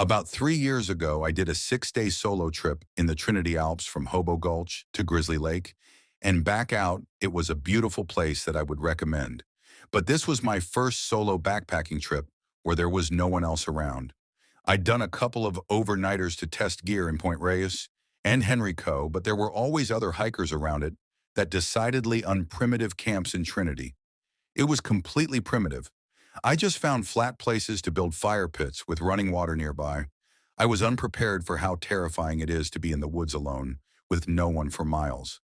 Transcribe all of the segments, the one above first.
About 3 years ago, I did a 6-day solo trip in the Trinity Alps from Hobo Gulch to Grizzly Lake, and back out, it was a beautiful place that I would recommend. But this was my first solo backpacking trip where there was no one else around. I'd done a couple of overnighters to test gear in Point Reyes and Henry Co., but there were always other hikers around it that decidedly unprimitive camps in Trinity. It was completely primitive. I just found flat places to build fire pits with running water nearby. I was unprepared for how terrifying it is to be in the woods alone, with no one for miles.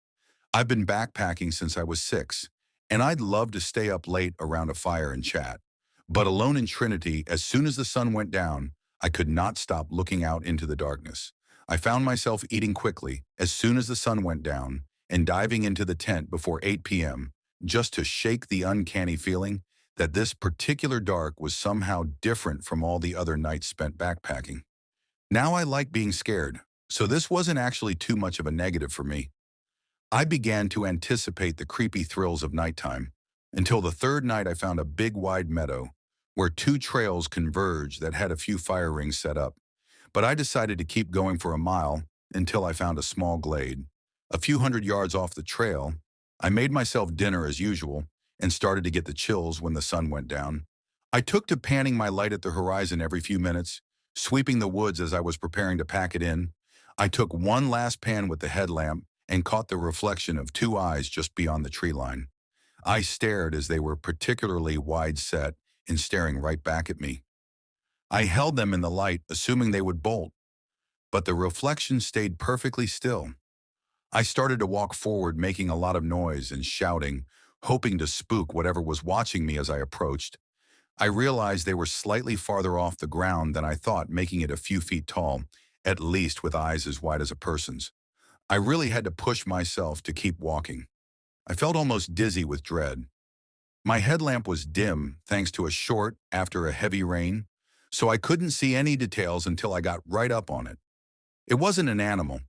I've been backpacking since I was 6, and I'd love to stay up late around a fire and chat. But alone in Trinity, as soon as the sun went down, I could not stop looking out into the darkness. I found myself eating quickly as soon as the sun went down and diving into the tent before 8 p.m., just to shake the uncanny feeling that this particular dark was somehow different from all the other nights spent backpacking. Now I like being scared, so this wasn't actually too much of a negative for me. I began to anticipate the creepy thrills of nighttime, until the third night I found a big wide meadow where two trails converged that had a few fire rings set up. But I decided to keep going for a mile until I found a small glade. A few hundred yards off the trail, I made myself dinner as usual and started to get the chills when the sun went down. I took to panning my light at the horizon every few minutes, sweeping the woods as I was preparing to pack it in. I took one last pan with the headlamp and caught the reflection of two eyes just beyond the tree line. I stared as they were particularly wide set and staring right back at me. I held them in the light, assuming they would bolt, but the reflection stayed perfectly still. I started to walk forward, making a lot of noise and shouting, hoping to spook whatever was watching me as I approached. I realized they were slightly farther off the ground than I thought, making it a few feet tall, at least with eyes as wide as a person's. I really had to push myself to keep walking. I felt almost dizzy with dread. My headlamp was dim thanks to a short after a heavy rain, so I couldn't see any details until I got right up on it. It wasn't an animal.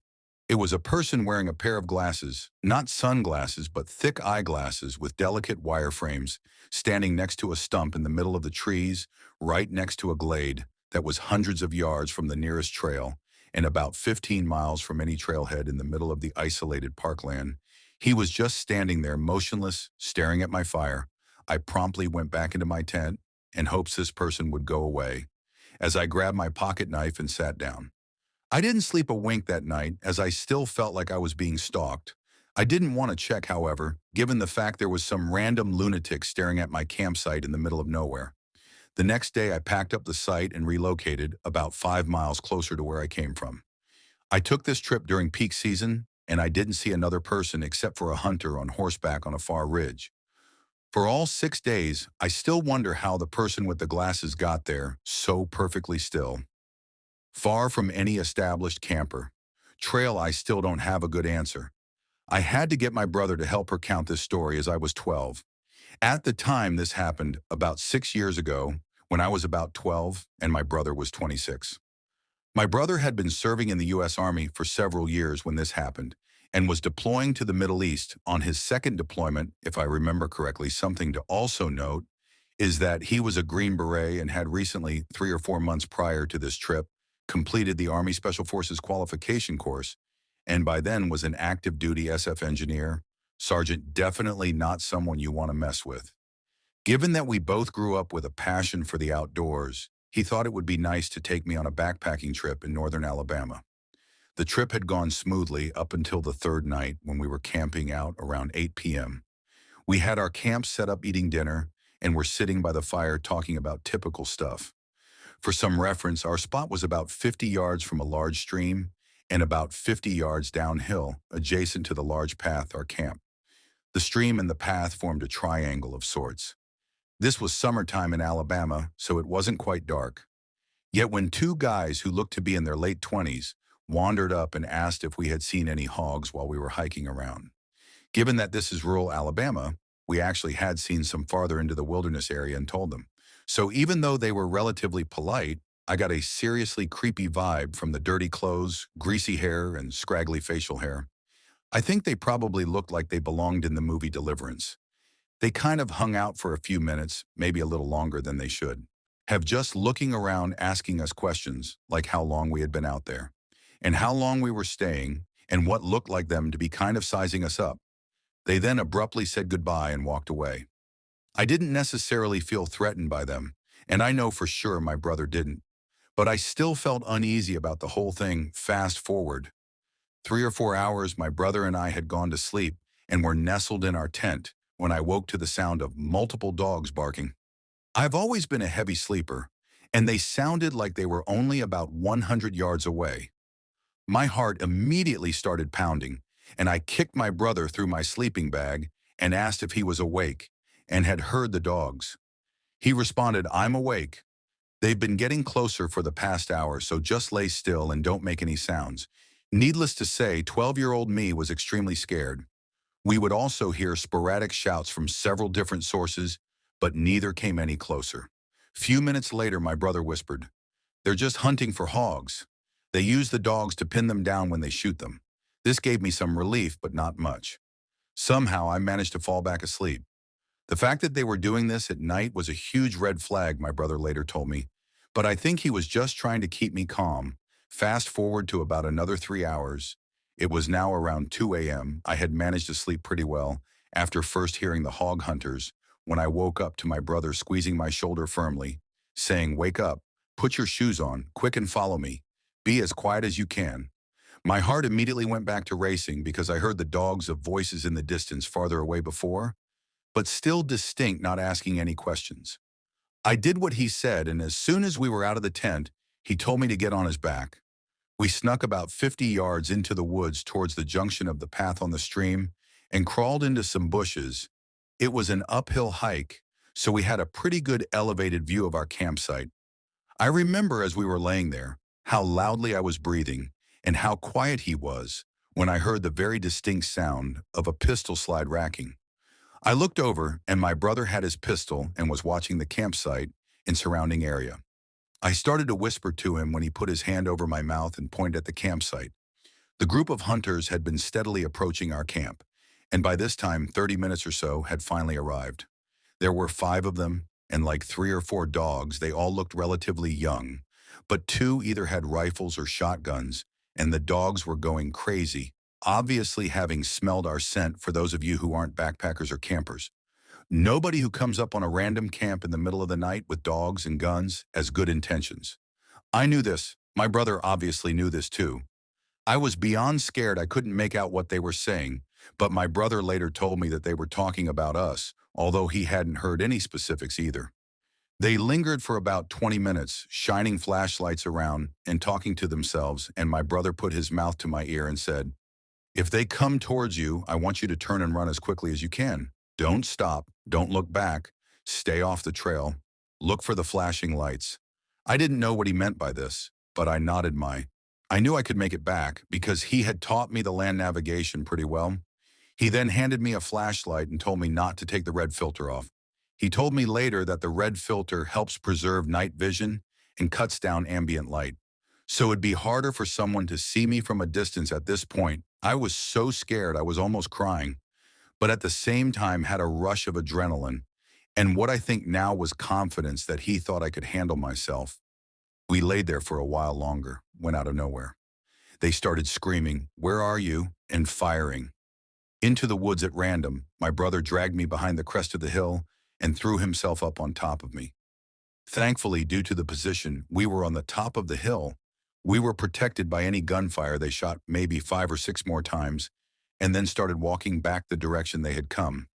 It was a person wearing a pair of glasses, not sunglasses, but thick eyeglasses with delicate wire frames, standing next to a stump in the middle of the trees, right next to a glade that was hundreds of yards from the nearest trail and about 15 miles from any trailhead in the middle of the isolated parkland. He was just standing there motionless, staring at my fire. I promptly went back into my tent in hopes this person would go away, as I grabbed my pocket knife and sat down. I didn't sleep a wink that night, as I still felt like I was being stalked. I didn't want to check, however, given the fact there was some random lunatic staring at my campsite in the middle of nowhere. The next day, I packed up the site and relocated about 5 miles closer to where I came from. I took this trip during peak season, and I didn't see another person except for a hunter on horseback on a far ridge. For all 6 days, I still wonder how the person with the glasses got there so perfectly still. Far from any established camper. Trail, I still don't have a good answer. I had to get my brother to help her count this story as I was 12. At the time this happened, about 6 years ago, when I was about 12 and my brother was 26. My brother had been serving in the U.S. Army for several years when this happened and was deploying to the Middle East on his second deployment, if I remember correctly. Something to also note is that he was a Green Beret and had recently, 3 or 4 months prior to this trip, completed the Army Special Forces qualification course, and by then was an active duty SF engineer. Sergeant, definitely not someone you want to mess with. Given that we both grew up with a passion for the outdoors, he thought it would be nice to take me on a backpacking trip in northern Alabama. The trip had gone smoothly up until the third night when we were camping out around 8 p.m. We had our camp set up eating dinner and were sitting by the fire talking about typical stuff. For some reference, our spot was about 50 yards from a large stream and about 50 yards downhill, adjacent to the large path, our camp. The stream and the path formed a triangle of sorts. This was summertime in Alabama, so it wasn't quite dark. Yet when two guys who looked to be in their late 20s wandered up and asked if we had seen any hogs while we were hiking around. Given that this is rural Alabama, we actually had seen some farther into the wilderness area and told them. So even though they were relatively polite, I got a seriously creepy vibe from the dirty clothes, greasy hair, and scraggly facial hair. I think they probably looked like they belonged in the movie Deliverance. They kind of hung out for a few minutes, maybe a little longer than they should. have just looking around asking us questions like how long we had been out there, and how long we were staying, and what looked like them to be kind of sizing us up. They then abruptly said goodbye and walked away. I didn't necessarily feel threatened by them, and I know for sure my brother didn't, but I still felt uneasy about the whole thing. Fast forward 3 or 4 hours, my brother and I had gone to sleep and were nestled in our tent when I woke to the sound of multiple dogs barking. I've always been a heavy sleeper, and they sounded like they were only about 100 yards away. My heart immediately started pounding, and I kicked my brother through my sleeping bag and asked if he was awake and had heard the dogs. He responded, "I'm awake. They've been getting closer for the past hour, so just lay still and don't make any sounds." Needless to say, 12-year-old me was extremely scared. We would also hear sporadic shouts from several different sources, but neither came any closer. Few minutes later, my brother whispered, "They're just hunting for hogs. They use the dogs to pin them down when they shoot them." This gave me some relief, but not much. Somehow, I managed to fall back asleep. The fact that they were doing this at night was a huge red flag, my brother later told me, but I think he was just trying to keep me calm. Fast forward to about another 3 hours. It was now around 2 a.m. I had managed to sleep pretty well after first hearing the hog hunters when I woke up to my brother squeezing my shoulder firmly, saying, "Wake up, put your shoes on, quick and follow me. Be as quiet as you can." My heart immediately went back to racing because I heard the dogs of voices in the distance farther away before, but still distinct, not asking any questions. I did what he said, and as soon as we were out of the tent, he told me to get on his back. We snuck about 50 yards into the woods towards the junction of the path on the stream and crawled into some bushes. It was an uphill hike, so we had a pretty good elevated view of our campsite. I remember as we were laying there, how loudly I was breathing and how quiet he was when I heard the very distinct sound of a pistol slide racking. I looked over, and my brother had his pistol and was watching the campsite and surrounding area. I started to whisper to him when he put his hand over my mouth and pointed at the campsite. The group of hunters had been steadily approaching our camp, and by this time, 30 minutes or so had finally arrived. There were 5 of them, and like 3 or 4 dogs, they all looked relatively young, but 2 either had rifles or shotguns, and the dogs were going crazy, obviously having smelled our scent. For those of you who aren't backpackers or campers, nobody who comes up on a random camp in the middle of the night with dogs and guns has good intentions. I knew this. My brother obviously knew this too. I was beyond scared. I couldn't make out what they were saying, but my brother later told me that they were talking about us, although he hadn't heard any specifics either. They lingered for about 20 minutes, shining flashlights around and talking to themselves, and my brother put his mouth to my ear and said, "If they come towards you, I want you to turn and run as quickly as you can. Don't stop. Don't look back. Stay off the trail. Look for the flashing lights." I didn't know what he meant by this, but I nodded my. I knew I could make it back because he had taught me the land navigation pretty well. He then handed me a flashlight and told me not to take the red filter off. He told me later that the red filter helps preserve night vision and cuts down ambient light, so it'd be harder for someone to see me from a distance. At this point, I was so scared I was almost crying, but at the same time had a rush of adrenaline and what I think now was confidence that he thought I could handle myself. We laid there for a while longer, when out of nowhere, they started screaming, "Where are you?" and firing. Into the woods at random, my brother dragged me behind the crest of the hill and threw himself up on top of me. Thankfully, due to the position, we were on the top of the hill. We were protected by any gunfire. They shot maybe 5 or 6 more times and then started walking back the direction they had come.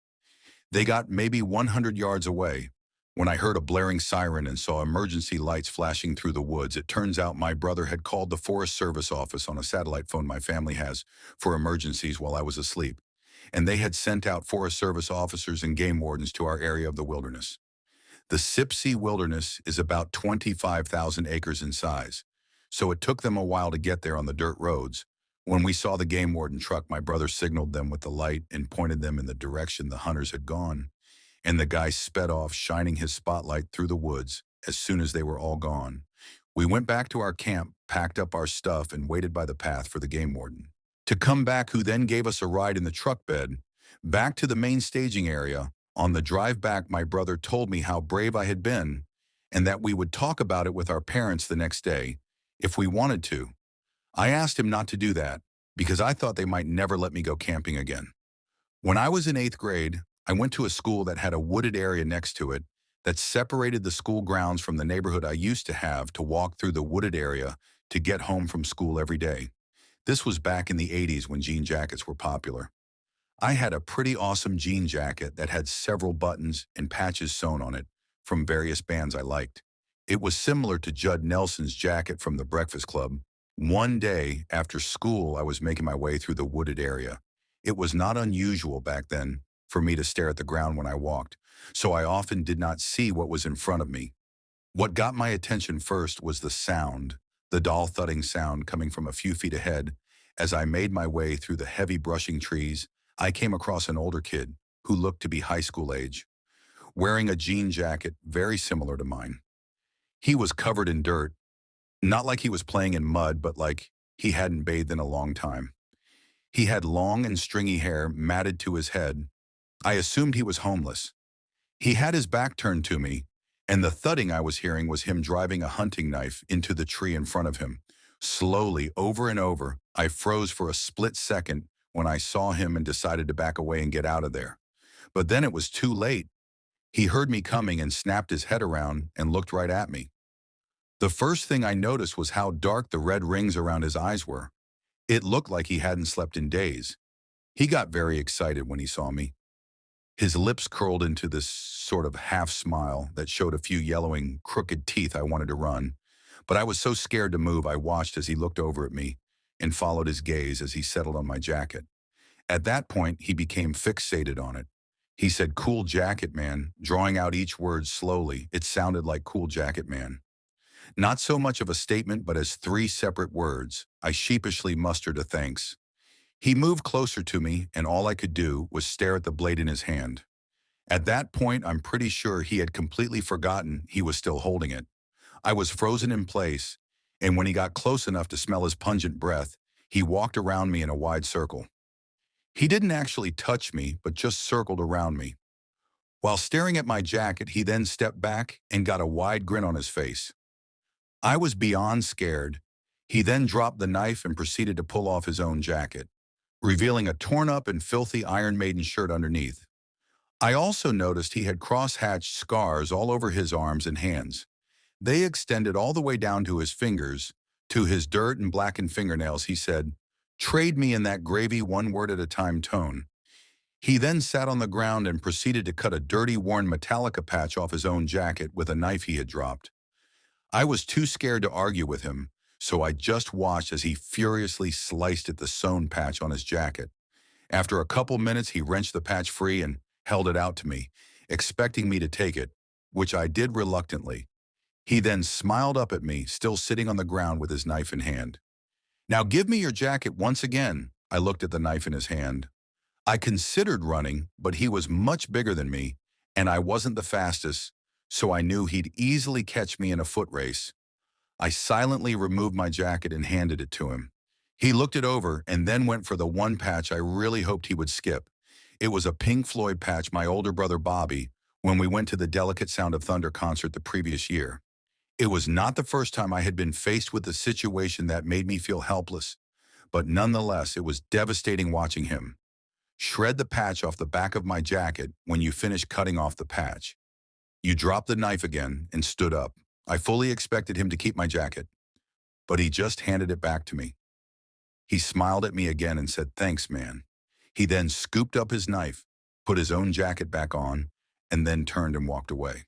They got maybe 100 yards away when I heard a blaring siren and saw emergency lights flashing through the woods. It turns out my brother had called the Forest Service office on a satellite phone my family has for emergencies while I was asleep, and they had sent out Forest Service officers and game wardens to our area of the wilderness. The Sipsey Wilderness is about 25,000 acres in size, so it took them a while to get there on the dirt roads. When we saw the game warden truck, my brother signaled them with the light and pointed them in the direction the hunters had gone, and the guy sped off, shining his spotlight through the woods as soon as they were all gone. We went back to our camp, packed up our stuff, and waited by the path for the game warden to come back, who then gave us a ride in the truck bed back to the main staging area. On the drive back, my brother told me how brave I had been and that we would talk about it with our parents the next day if we wanted to. I asked him not to do that because I thought they might never let me go camping again. When I was in 8th grade, I went to a school that had a wooded area next to it that separated the school grounds from the neighborhood I used to have to walk through the wooded area to get home from school every day. This was back in the 80s when jean jackets were popular. I had a pretty awesome jean jacket that had several buttons and patches sewn on it from various bands I liked. It was similar to Judd Nelson's jacket from the Breakfast Club. One day after school, I was making my way through the wooded area. It was not unusual back then for me to stare at the ground when I walked, so I often did not see what was in front of me. What got my attention first was the sound, the dull thudding sound coming from a few feet ahead. As I made my way through the heavy brushing trees, I came across an older kid who looked to be high school age, wearing a jean jacket very similar to mine. He was covered in dirt, not like he was playing in mud, but like he hadn't bathed in a long time. He had long and stringy hair matted to his head. I assumed he was homeless. He had his back turned to me, and the thudding I was hearing was him driving a hunting knife into the tree in front of him. Slowly, over and over, I froze for a split second when I saw him and decided to back away and get out of there. But then it was too late. He heard me coming and snapped his head around and looked right at me. The first thing I noticed was how dark the red rings around his eyes were. It looked like he hadn't slept in days. He got very excited when he saw me. His lips curled into this sort of half smile that showed a few yellowing, crooked teeth I wanted to run. But I was so scared to move, I watched as he looked over at me and followed his gaze as he settled on my jacket. At that point, he became fixated on it. He said, "Cool jacket, man," drawing out each word slowly. It sounded like "cool jacket, man." Not so much of a statement, but as three separate words. I sheepishly mustered a thanks. He moved closer to me, and all I could do was stare at the blade in his hand. At that point, I'm pretty sure he had completely forgotten he was still holding it. I was frozen in place, and when he got close enough to smell his pungent breath, he walked around me in a wide circle. He didn't actually touch me, but just circled around me. While staring at my jacket, he then stepped back and got a wide grin on his face. I was beyond scared. He then dropped the knife and proceeded to pull off his own jacket, revealing a torn-up and filthy Iron Maiden shirt underneath. I also noticed he had cross-hatched scars all over his arms and hands. They extended all the way down to his fingers. To his dirt and blackened fingernails, he said, "Trade me in that gravy one word at a time tone." He then sat on the ground and proceeded to cut a dirty, worn Metallica patch off his own jacket with a knife he had dropped. I was too scared to argue with him, so I just watched as he furiously sliced at the sewn patch on his jacket. After a couple minutes, he wrenched the patch free and held it out to me, expecting me to take it, which I did reluctantly. He then smiled up at me, still sitting on the ground with his knife in hand. "Now give me your jacket once again." I looked at the knife in his hand. I considered running, but he was much bigger than me, and I wasn't the fastest, so I knew he'd easily catch me in a foot race. I silently removed my jacket and handed it to him. He looked it over and then went for the one patch I really hoped he would skip. It was a Pink Floyd patch my older brother Bobby when we went to the Delicate Sound of Thunder concert the previous year. It was not the first time I had been faced with a situation that made me feel helpless, but nonetheless, it was devastating watching him shred the patch off the back of my jacket when you finished cutting off the patch. You dropped the knife again and stood up. I fully expected him to keep my jacket, but he just handed it back to me. He smiled at me again and said, "Thanks, man." He then scooped up his knife, put his own jacket back on, and then turned and walked away.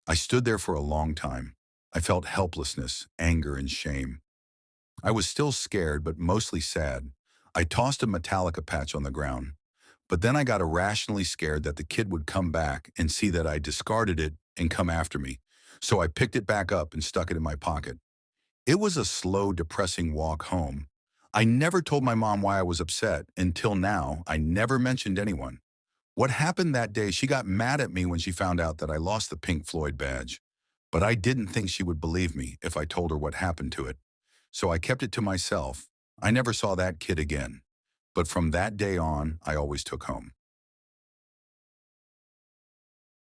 I stood there for a long time. I felt helplessness, anger, and shame. I was still scared, but mostly sad. I tossed a Metallica patch on the ground, but then I got irrationally scared that the kid would come back and see that I discarded it and come after me. So I picked it back up and stuck it in my pocket. It was a slow, depressing walk home. I never told my mom why I was upset. Until now, I never mentioned anyone. What happened that day, she got mad at me when she found out that I lost the Pink Floyd badge. But I didn't think she would believe me if I told her what happened to it. So I kept it to myself. I never saw that kid again. But from that day on, I always took home.